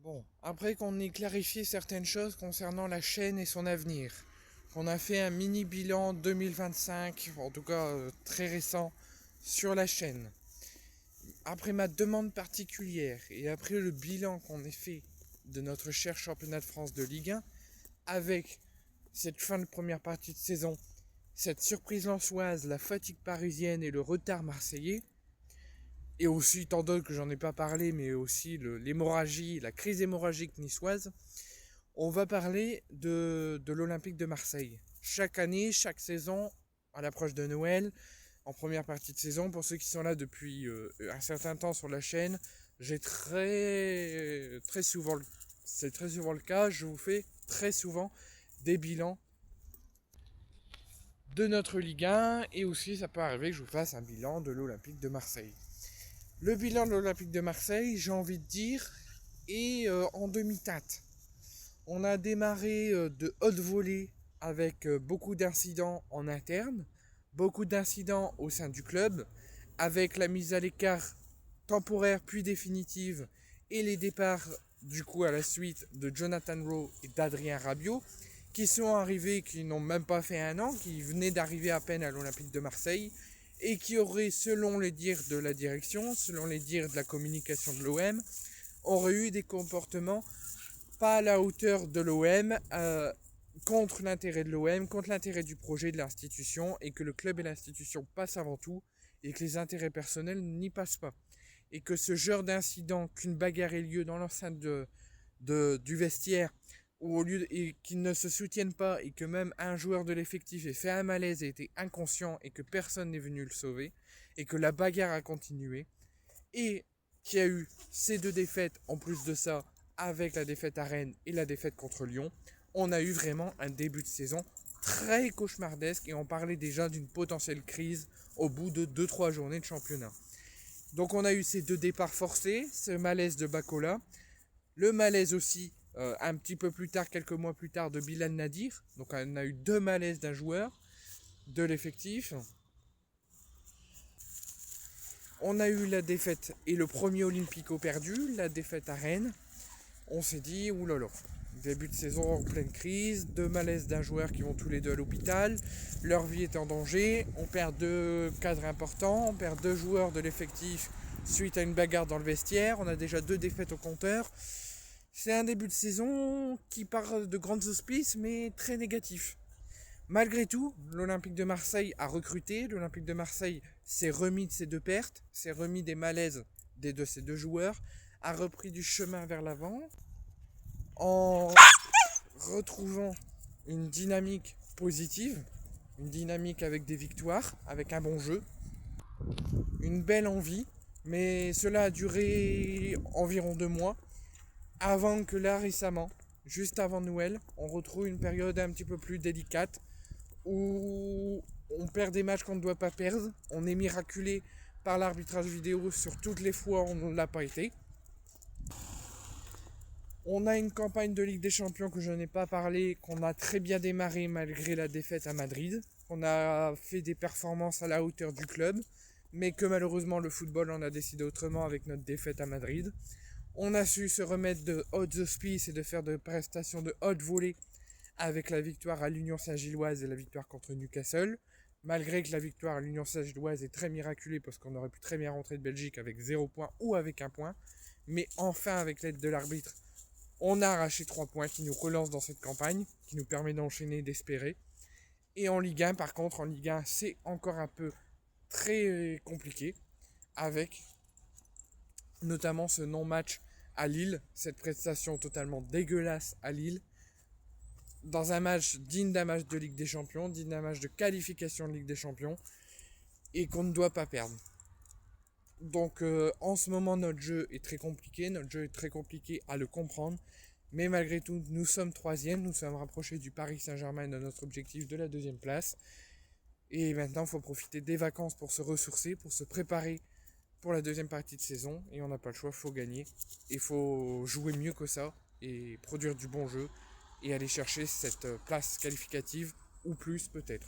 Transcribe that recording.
Bon, après qu'on ait clarifié certaines choses concernant la chaîne et son avenir, qu'on a fait un mini bilan 2025, en tout cas très récent, sur la chaîne, après ma demande particulière et après le bilan qu'on ait fait de notre cher championnat de France de Ligue 1, avec cette fin de première partie de saison, cette surprise lensoise, la fatigue parisienne et le retard marseillais, et aussi tant d'autres que j'en ai pas parlé, mais aussi l'hémorragie, la crise hémorragique niçoise, on va parler de l'Olympique de Marseille. Chaque année, chaque saison, à l'approche de Noël, en première partie de saison, pour ceux qui sont là depuis un certain temps sur la chaîne, j'ai très souvent, c'est très souvent le cas, je vous fais très souvent des bilans de notre Ligue 1 et aussi ça peut arriver que je vous fasse un bilan de l'Olympique de Marseille. Le bilan de l'Olympique de Marseille, j'ai envie de dire, est en demi-teinte. On a démarré de haute volée avec beaucoup d'incidents en interne, beaucoup d'incidents au sein du club, avec la mise à l'écart temporaire puis définitive et les départs du coup à la suite de Jonathan Rowe et d'Adrien Rabiot, qui sont arrivés, qui n'ont même pas fait un an, qui venaient d'arriver à peine à l'Olympique de Marseille, et qui auraient, selon les dires de la direction, selon les dires de la communication de l'OM, auraient eu des comportements pas à la hauteur de l'OM, contre l'intérêt de l'OM, contre l'intérêt du projet de l'institution, et que le club et l'institution passent avant tout, et que les intérêts personnels n'y passent pas. Et que ce genre d'incident, qu'une bagarre ait lieu dans l'enceinte du vestiaire, ou au lieu et qu'ils ne se soutiennent pas, et que même un joueur de l'effectif ait fait un malaise et été inconscient, et que personne n'est venu le sauver, et que la bagarre a continué, et qu'il y a eu ces deux défaites en plus de ça, avec la défaite à Rennes et la défaite contre Lyon, on a eu vraiment un début de saison très cauchemardesque et on parlait déjà d'une potentielle crise au bout de 2-3 journées de championnat. Donc on a eu ces deux départs forcés, ce malaise de Bacola, le malaise aussi un petit peu plus tard, quelques mois plus tard, de Bilal Nadir. Donc on a eu deux malaises d'un joueur de l'effectif. On a eu la défaite et le premier Olympico perdu, la défaite à Rennes. On s'est dit, oulala, début de saison en pleine crise, deux malaises d'un joueur qui vont tous les deux à l'hôpital, leur vie est en danger, on perd deux cadres importants, on perd deux joueurs de l'effectif suite à une bagarre dans le vestiaire, on a déjà deux défaites au compteur. C'est un début de saison qui part de grandes auspices mais très négatif. Malgré tout, l'Olympique de Marseille a recruté, l'Olympique de Marseille s'est remis de ses deux pertes, s'est remis des malaises de ses deux joueurs, a repris du chemin vers l'avant en retrouvant une dynamique positive, une dynamique avec des victoires, avec un bon jeu, une belle envie, mais cela a duré environ 2 mois avant que là récemment, juste avant Noël, on retrouve une période un petit peu plus délicate où on perd des matchs qu'on ne doit pas perdre, on est miraculé par l'arbitrage vidéo sur toutes les fois où on ne l'a pas été. On a une campagne de Ligue des Champions que je n'ai pas parlé, qu'on a très bien démarré malgré la défaite à Madrid. On a fait des performances à la hauteur du club, mais que malheureusement le football en a décidé autrement avec notre défaite à Madrid. On a su se remettre de hautes auspices et de faire de prestations de haute volée avec la victoire à l'Union Saint-Gilloise et la victoire contre Newcastle. Malgré que la victoire à l'Union Saint-Gilloise est très miraculée parce qu'on aurait pu très bien rentrer de Belgique avec 0 point ou avec 1 point. Mais enfin, avec l'aide de l'arbitre, on a arraché 3 points qui nous relancent dans cette campagne, qui nous permet d'enchaîner, d'espérer. Et en Ligue 1, par contre, en Ligue 1, c'est encore un peu très compliqué, avec notamment ce non-match à Lille, cette prestation totalement dégueulasse à Lille, dans un match digne d'un match de Ligue des Champions, digne d'un match de qualification de Ligue des Champions, et qu'on ne doit pas perdre. Donc en ce moment notre jeu est très compliqué à le comprendre, mais malgré tout nous sommes troisième, nous sommes rapprochés du Paris Saint-Germain de notre objectif de la deuxième place, et maintenant il faut profiter des vacances pour se ressourcer, pour se préparer pour la deuxième partie de saison, et on n'a pas le choix, il faut gagner, il faut jouer mieux que ça, et produire du bon jeu, et aller chercher cette place qualificative, ou plus peut-être.